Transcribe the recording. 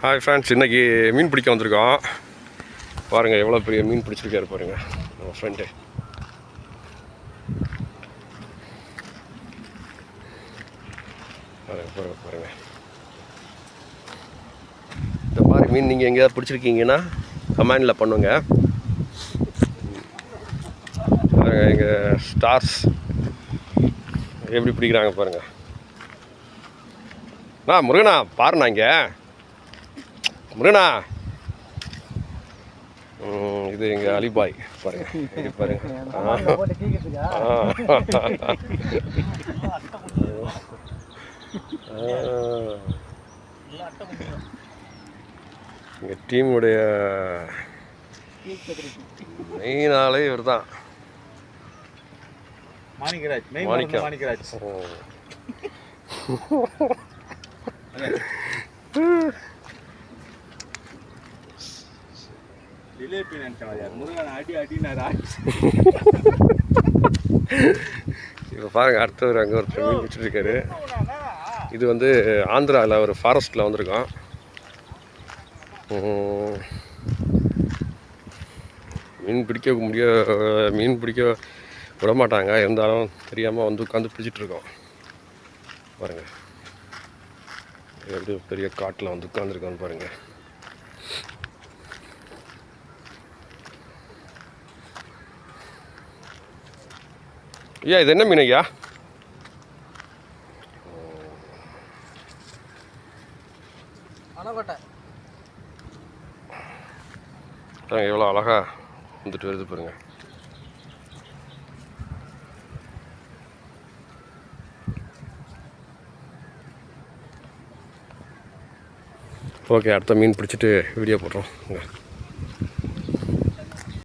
Hi friends, இன்றைக்கி மீன் பிடிக்க வந்திருக்கோம். பாருங்கள் எவ்வளோ பெரிய மீன் பிடிச்சிருக்காரு பாருங்கள் நம்ம ஃப்ரெண்டு. பாருங்கள் இந்த மாதிரி மீன் நீங்கள் எங்கேயாவது பிடிச்சிருக்கீங்கன்னா கமெண்டில் பண்ணுங்க. பாருங்கள் எங்கள் ஸ்டார்ஸ் எப்படி பிடிக்கிறாங்க பாருங்கள். முருகனா பாருண்ணா, இங்கே முருகனா. இது எங்கள் அலிபாய் பாருங்க, இது பாருங்க. எங்கள் டீமுடைய மெயின் ஆளே இவர் தான், மாணிக்கராஜ். இப்போ பாருங்க, அடுத்தவர் அங்கே ஒருத்தர் மீன் பிடிச்சிருக்காரு. இது வந்து ஆந்திராவில் ஒரு ஃபாரஸ்ட்டில் வந்திருக்கோம். மீன் பிடிக்க விட மாட்டாங்க, இருந்தாலும் தெரியாமல் வந்து உட்காந்து பிடிச்சிட்ருக்கோம். பாருங்கள் எப்படி பெரிய காட்டில் வந்து உட்காந்துருக்கோன்னு பாருங்கள். ஐயா இது என்ன மீன் ஐயா? எவ்வளோ அழகா வந்துட்டு வருது பாருங்க. ஓகே, அடுத்த மீன் பிடிச்சிட்டு வீடியோ போடுறோம்.